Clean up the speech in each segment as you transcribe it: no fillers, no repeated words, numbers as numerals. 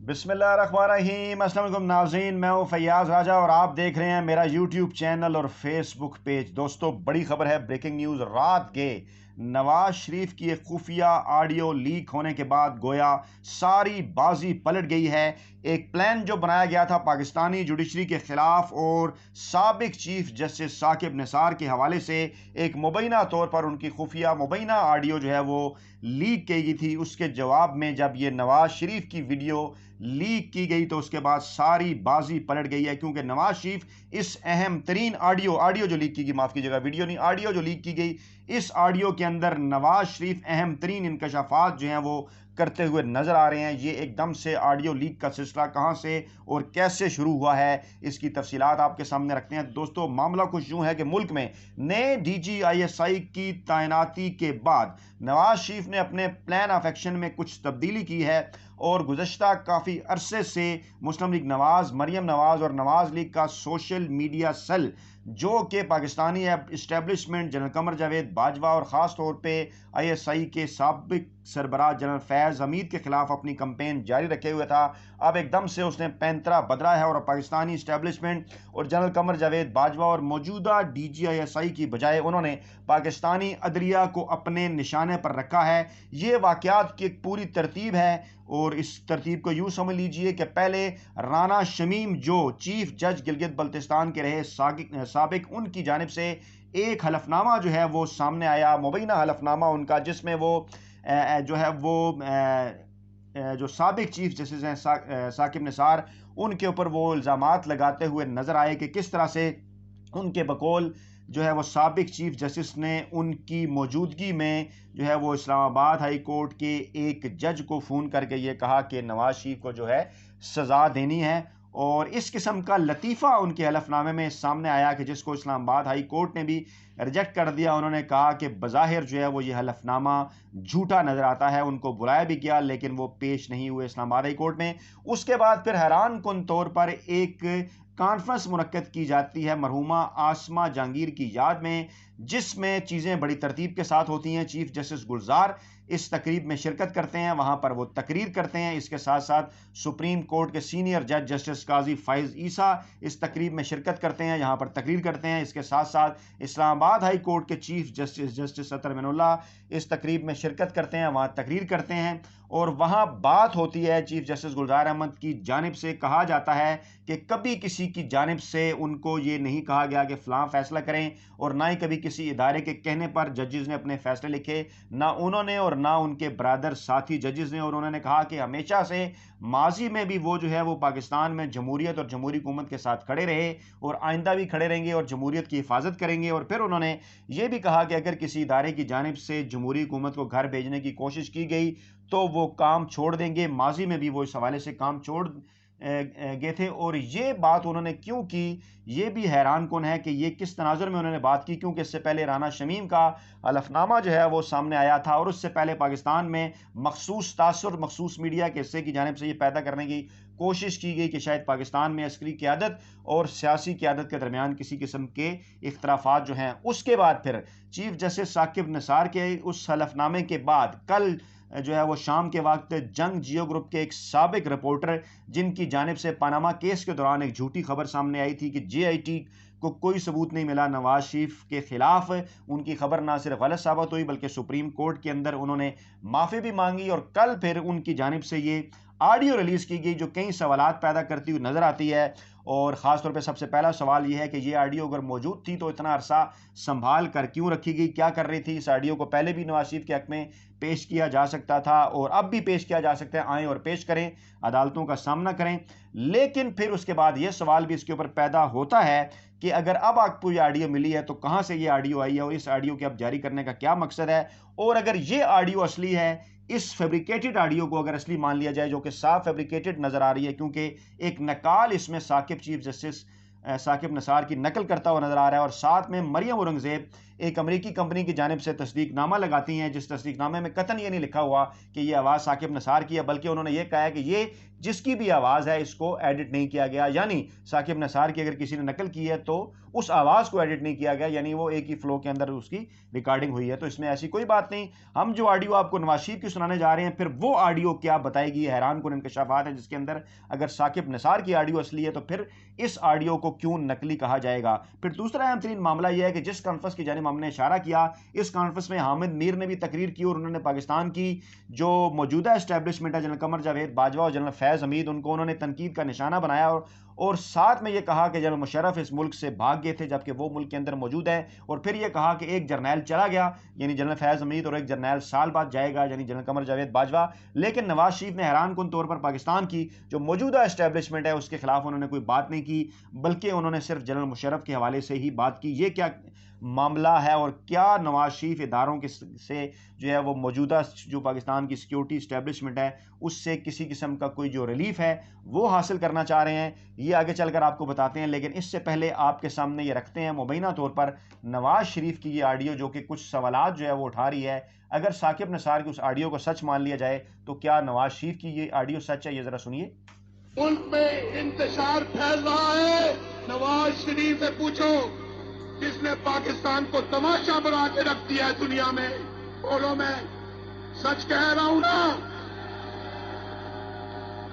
बिस्मिल्लाहिर्रहमानिर्रहीम। अस्सलाम वालेकुम नाज़रीन, मैं हूँ फैयाज़ राजा और आप देख रहे हैं मेरा यूट्यूब चैनल और फेसबुक पेज। दोस्तों, बड़ी खबर है, ब्रेकिंग न्यूज़। रात के नवाज शरीफ की एक खुफिया ऑडियो लीक होने के बाद गोया सारी बाजी पलट गई है। एक प्लान जो बनाया गया था पाकिस्तानी जुडिशरी के खिलाफ और साबिक चीफ जस्टिस साकिब निसार के हवाले से, एक मुबैना तौर पर उनकी खुफिया मुबैना ऑडियो जो है वो लीक की गई थी। उसके जवाब में जब ये नवाज शरीफ की वीडियो लीक की गई तो उसके बाद सारी बाजी पलट गई है, क्योंकि नवाज शरीफ इस अहम तरीन ऑडियो जो लीक की गई, माफ़ कीजिएगा वीडियो नहीं, ऑडियो जो लीक की गई, इस ऑडियो के अंदर नवाज शरीफ अहम तरीन इंकशाफात जो हैं वो करते हुए नजर आ रहे हैं। ये एकदम से ऑडियो लीक का सिलसिला कहां से और कैसे शुरू हुआ है, इसकी तफसीलात आपके सामने रखते हैं। दोस्तों, मामला कुछ यूं है कि मुल्क में नए DGISI की तैनाती के बाद नवाज शरीफ ने अपने प्लान ऑफ एक्शन में कुछ तब्दीली की है और गुज़श्ता काफ़ी अरसे से मुस्लिम लीग नवाज, मरियम नवाज और नवाज लीग का सोशल मीडिया सेल, जो कि पाकिस्तानी इस्टेब्लिशमेंट, जनरल कमर जावेद बाजवा और ख़ास तौर पे ISI के साबिक सरबराह जनरल फैज़ हमीद के खिलाफ अपनी कंपेन जारी रखे हुए था, अब एकदम से उसने पैंतरा बदला है और पाकिस्तानी इस्टेब्लिशमेंट और जनरल कमर जावेद बाजवा और मौजूदा DGISI की बजाय उन्होंने पाकिस्तानी अदलिया को अपने निशाने पर रखा है। ये वाक़यात की एक पूरी तरतीब है और इस तरतीब को यूँ समझ लीजिए कि पहले राना शमीम, जो चीफ जज गिलगित बल्तिस्तान के रहे साबिक, उनकी जानिब से एक हलफनामा जो है वो सामने आया, मुबैना हलफनामा उनका, जिसमें वो जो है वो जो साबिक चीफ जस्टिस हैं साकिब निसार, उनके ऊपर वो इल्ज़ामात लगाते हुए नज़र आए कि किस तरह से उनके बकौल जो है वो साबिक चीफ जस्टिस ने उनकी मौजूदगी में जो है वो इस्लामाबाद हाई कोर्ट के एक जज को फ़ोन करके ये कहा कि नवाज शरीफ को जो है सज़ा देनी है। और इस किस्म का लतीफ़ा उनके हलफनामे में सामने आया कि जिसको इस्लामाबाद हाई कोर्ट ने भी रिजेक्ट कर दिया। उन्होंने कहा कि बज़ाहिर जो है वो ये हलफनामा झूठा नज़र आता है। उनको बुलाया भी गया लेकिन वो पेश नहीं हुए इस्लामाबाद हाई कोर्ट में। उसके बाद फिर हैरान कुन तौर पर एक कॉन्फ्रेंस मुनक्कद की जाती है मरहुमा आसमा जहांगीर की याद में, जिसमें चीज़ें बड़ी तरतीब के साथ होती हैं। चीफ जस्टिस गुलजार इस तकरीब में शिरकत करते हैं, वहाँ पर वो तकरीर करते हैं। इसके साथ साथ सुप्रीम कोर्ट के सीनियर जज जस्टिस काजी फ़ाइज़ ईसा इस तकरीब में शिरकत करते हैं, यहाँ पर तकरीर करते हैं। इसके साथ साथ इस्लामाबाद हाई कोर्ट के चीफ जस्टिस जस्टिस अतर मिनुल्लाह इस तकरीब में शिरकत करते हैं, वहाँ तकरीर करते हैं और वहाँ बात होती है। चीफ जस्टिस गुलजार अहमद की जानिब से कहा जाता है कि कभी किसी की जानिब से उनको ये नहीं कहा गया कि फ़लाँ फ़ैसला करें, और ना ही कभी किसी इदारे के कहने पर जजेस ने अपने फ़ैसले लिखे, ना उन्होंने और ना उनके ब्रदर साथी जजेस ने। और उन्होंने कहा कि हमेशा से माजी में भी वो जो है वो पाकिस्तान में जमहूरियत और जमहूरी हुकूमत के साथ खड़े रहे और आइंदा भी खड़े रहेंगे और जमहूरियत की हिफाजत करेंगे। और फिर उन्होंने ये भी कहा कि अगर किसी इदारे की जानिब से जमहूरी हुकूमत को घर भेजने की कोशिश की गई तो वो काम छोड़ देंगे। माजी में भी वो इस हवाले से काम छोड़ गए थे। और ये बात उन्होंने क्यों की, ये भी हैरान कुन है कि ये किस तनाजुर में उन्होंने बात की, क्योंकि इससे पहले राना शमीम का हलफनामा जो है वो सामने आया था और उससे पहले पाकिस्तान में मखसूस तासुर, मखसूस मीडिया के हिस्से की जानिब से ये पैदा करने की कोशिश की गई कि शायद पाकिस्तान में अस्करी क़यादत और सियासी क़यादत के दरमियान किसी किस्म के इख्तलाफात जो हैं। उसके बाद फिर चीफ जस्टिस साकिब निसार के उस हलफनामे के बाद कल जो है वो शाम के वक्त जंग जियो ग्रुप के एक साबिक रिपोर्टर, जिनकी जानिब से पनामा केस के दौरान एक झूठी खबर सामने आई थी कि JIT को कोई सबूत नहीं मिला नवाज शरीफ के खिलाफ, उनकी खबर ना सिर्फ गलत साबित हुई बल्कि सुप्रीम कोर्ट के अंदर उन्होंने माफ़ी भी मांगी। और कल फिर उनकी जानिब से ये ऑडियो रिलीज़ की गई जो कई सवालात पैदा करती हुई नज़र आती है। और ख़ास तौर पे सबसे पहला सवाल ये है कि ये ऑडियो अगर मौजूद थी तो इतना अरसा संभाल कर क्यों रखी गई, क्या कर रही थी। इस ऑडियो को पहले भी नवाज शरीफ के हक़ में पेश किया जा सकता था और अब भी पेश किया जा सकता है। आएँ और पेश करें, अदालतों का सामना करें। लेकिन फिर उसके बाद ये सवाल भी इसके ऊपर पैदा होता है कि अगर अब आपको ये ऑडियो मिली है तो कहाँ से ये ऑडियो आई है और इस ऑडियो के अब जारी करने का क्या मकसद है। और अगर ये ऑडियो असली है, इस फैब्रिकेटेड ऑडियो को अगर असली मान लिया जाए, जो कि साफ फैब्रिकेटेड नज़र आ रही है, क्योंकि एक नकाल इसमें साकिब चीफ जस्टिस साकिब नसार की नकल करता हुआ नजर आ रहा है। और साथ में मरियम औरंगजेब एक अमेरिकी कंपनी की जानिब से तस्दीकनामा लगाती हैं, जिस तस्दीकनामे में कतन ये नहीं लिखा हुआ कि ये आवाज़ साकिब नसार की है, बल्कि उन्होंने ये कहा है कि ये जिसकी भी आवाज़ है इसको एडिट नहीं किया गया, यानी साकिब नसार की अगर किसी ने नकल की है तो उस आवाज़ को एडिट नहीं किया गया, यानी वो एक ही फ्लो के अंदर उसकी रिकॉर्डिंग हुई है। तो इसमें ऐसी कोई बात नहीं। हम जो ऑडियो आपको नवाज शरीफ की सुनाने जा रहे हैं, फिर वो ऑडियो क्या बताएगी, हैरान कुन इंकशाफात है जिसके अंदर अगर साकिब नसार की ऑडियो असली है तो फिर इस ऑडियो को क्यों नकली कहा जाएगा। फिर दूसरा अहम तरीन मामला यह है कि जिस कॉन्फ्रेंस की जानिब हमने इशारा किया, इस कॉन्फ्रेंस में हामिद मीर ने भी तकरीर की और उन्होंने पाकिस्तान की जो मौजूदा एस्टेब्लिशमेंट है, जनरल कमर जावेद बाजवा और जनरल फैज़ हमीद, उनको उन्होंने तनकीद का निशाना बनाया और साथ में ये कहा कि जनरल मुशर्रफ इस मुल्क से भाग गए थे जबकि वो मुल्क के अंदर मौजूद है। और फिर ये कहा कि एक जर्नैल चला गया, यानी जनरल फैज़ हमीद, और एक जर्नैल साल बाद जाएगा, यानी जनरल कमर जावेद बाजवा। लेकिन नवाज शरीफ ने हैरान कुन तौर पर पाकिस्तान की जो मौजूदा एस्टेब्लिशमेंट है उसके खिलाफ उन्होंने कोई बात नहीं की, बल्कि उन्होंने सिर्फ जनरल मुशर्रफ के हवाले से ही बात की। ये क्या मामला है और क्या नवाज शरीफ इदारों के से जो है वो मौजूदा जो पाकिस्तान की सिक्योरिटी इस्टेब्लिशमेंट है उससे किसी किस्म का कोई जो रिलीफ है वो हासिल करना चाह रहे हैं, ये आगे चलकर आपको बताते हैं। लेकिन इससे पहले आपके सामने ये रखते हैं मुबैना तौर पर नवाज शरीफ की ये ऑडियो जो कि कुछ सवालात जो है वो उठा रही है। अगर साकिब नसार की उस ऑडियो को सच मान लिया जाए तो क्या नवाज शरीफ की ये ऑडियो सच है, ये जरा सुनिए। मुल्क में इंतशार फैल रहा है, नवाज शरीफ से पूछो जिसने पाकिस्तान को तमाशा बना के रख दिया है दुनिया में। बोलो, मैं सच कह रहा हूं ना?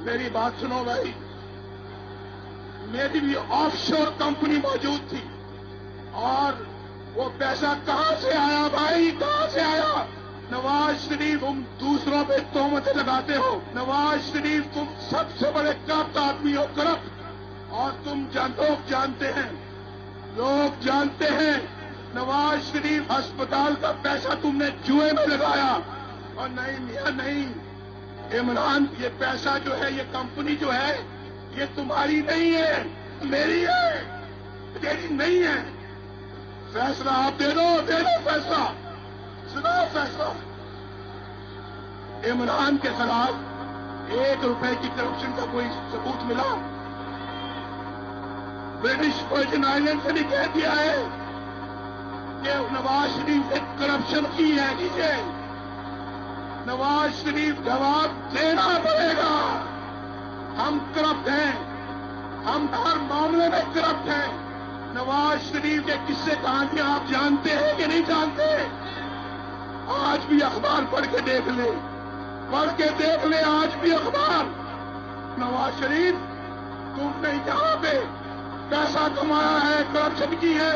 मेरी बात सुनो भाई, मेरी भी ऑफशोर कंपनी मौजूद थी और वो पैसा कहां से आया भाई, कहां से आया? नवाज शरीफ, तुम दूसरों पे तोहमतें लगाते हो। नवाज शरीफ, तुम सबसे बड़े करप्ट आदमी हो, करप्ट। और तुम लोग जानते हैं, लोग जानते हैं, नवाज शरीफ अस्पताल का पैसा तुमने जुए में लगाया। और नहीं मियां नहीं, इमरान, ये पैसा जो है, ये कंपनी जो है, ये तुम्हारी नहीं है, मेरी है, तेरी नहीं है। फैसला आप दे दो फैसला, सुनाओ फैसला। इमरान के खिलाफ 1 रुपए की करप्शन का कोई सबूत मिला? ब्रिटिश वर्जिन आइलैंड से भी कह दिया है कि नवाज शरीफ ने करप्शन की है। नीचे नवाज शरीफ जवाब देना पड़ेगा। हम करप्ट हैं, हम हर मामले में करप्ट हैं। नवाज शरीफ के किस्से कहानियां आप जानते हैं कि नहीं जानते? आज भी अखबार पढ़ के देख ले, आज भी अखबार। नवाज शरीफ, तुमने यहां पे पैसा कमाया है, करप्शन की है।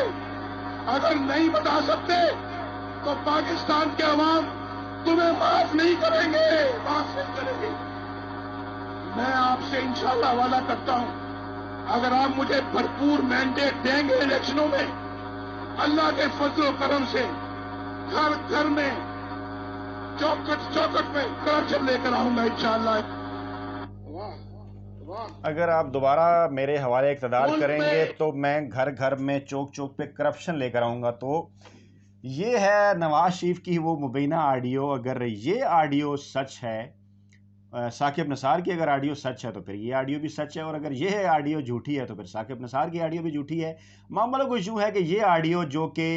अगर नहीं बता सकते तो पाकिस्तान के अवाम तुम्हें माफ नहीं करेंगे, माफ नहीं करेंगे। मैं आपसे इंशाल्लाह वादा करता हूं, अगर आप मुझे भरपूर मैंडेट देंगे इलेक्शनों में, अल्लाह के फजल और करम से घर घर में, चौकट चौकट में करप्शन लेकर आऊंगा इंशाल्लाह। अगर आप दोबारा मेरे हवाले इक़्तिदार करेंगे तो मैं घर घर में, चौक चौक पे करप्शन लेकर आऊँगा। तो ये है नवाज शरीफ की वो मुबैना ऑडियो। अगर ये ऑडियो सच है, साकिब नसार की अगर ऑडियो सच है तो फिर ये ऑडियो भी सच है, और अगर ये ऑडियो झूठी है तो फिर साकिब नसार की ऑडियो भी झूठी है। मामला कुछ यूँ है कि ये ऑडियो जो कि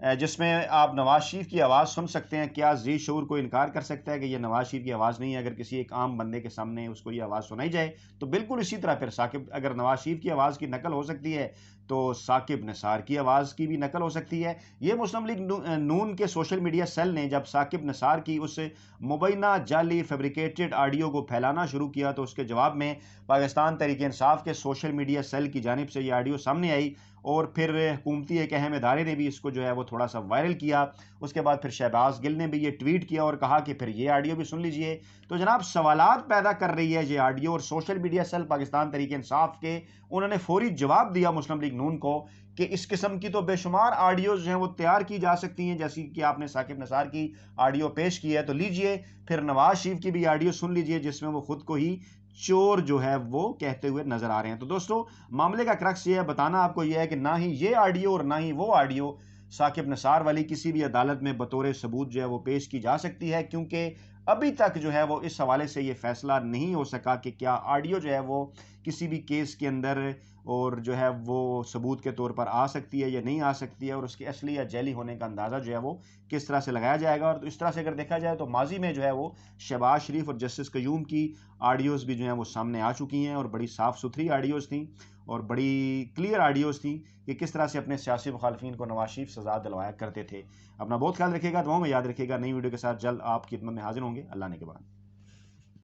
जिसमें आप नवाज शरीफ की आवाज़ सुन सकते हैं, क्या जी शऊर को इनकार कर सकता है कि ये नवाज शरीफ की आवाज़ नहीं है? अगर किसी एक आम बंदे के सामने उसको ये आवाज़ सुनाई जाए तो बिल्कुल इसी तरह फिर साकिब, अगर नवाज शरीफ की आवाज़ की नकल हो सकती है तो साकिब नसार की आवाज़ की भी नकल हो सकती है। ये मुस्लिम लीग नून के सोशल मीडिया सेल ने जब साकिब नसार की उस मुबैना जाली फैब्रिकेटेड ऑडियो को फैलाना शुरू किया तो उसके जवाब में पाकिस्तान तहरीक इंसाफ के सोशल मीडिया सेल की जानिब से ये ऑडियो सामने आई और फिर हुकूमती एक अहम इदारे ने भी इसको जो है वो थोड़ा सा वायरल किया। उसके बाद फिर शहबाज गिल ने भी ये ट्वीट किया और कहा कि फिर ये ऑडियो भी सुन लीजिए। तो जनाब, सवालात पैदा कर रही है ये ऑडियो, और social media cell Pakistan Tehreek Insaf के उन्होंने फौरी जवाब दिया मुस्लिम लीग नून को कि इस किस्म की तो बेशुमार ऑडियोज़ हैं वो तैयार की जा सकती हैं, जैसी कि आपने साकिब नसार की ऑडियो पेश की है। तो लीजिए फिर नवाज शरीफ की भी ऑडियो सुन लीजिए जिसमें वो खुद को ही चोर जो है वो कहते हुए नजर आ रहे हैं। तो दोस्तों, मामले का क्रक्स ये है, बताना आपको ये है कि ना ही ये ऑडियो और ना ही वो ऑडियो साकिब नसार वाली किसी भी अदालत में बतौर सबूत जो है वो पेश की जा सकती है, क्योंकि अभी तक जो है वो इस हवाले से ये फैसला नहीं हो सका कि क्या ऑडियो जो है वो किसी भी केस के अंदर और जो है वो सबूत के तौर पर आ सकती है या नहीं आ सकती है, और उसके असली या जैली होने का अंदाज़ा जो है वो किस तरह से लगाया जाएगा। और तो इस तरह से अगर देखा जाए तो माजी में जो है वो शहबाज शरीफ और जस्टिस क़य्यूम की ऑडियोज़ भी जो हैं वो सामने आ चुकी हैं, और बड़ी साफ़ सुथरी ऑडियोज़ थी और बड़ी क्लियर ऑडियोज़ थी कि किस तरह से अपने सियासी मुखालफिन को नवाज शरीफ सज़ा दिलवाया करते थे। अपना बहुत ख्याल रखिएगा, दुआओं में याद रखिएगा। नई वीडियो के साथ जल्द आपकी खिदमत में हाजिर होंगे। अल्लाह ने के बाद।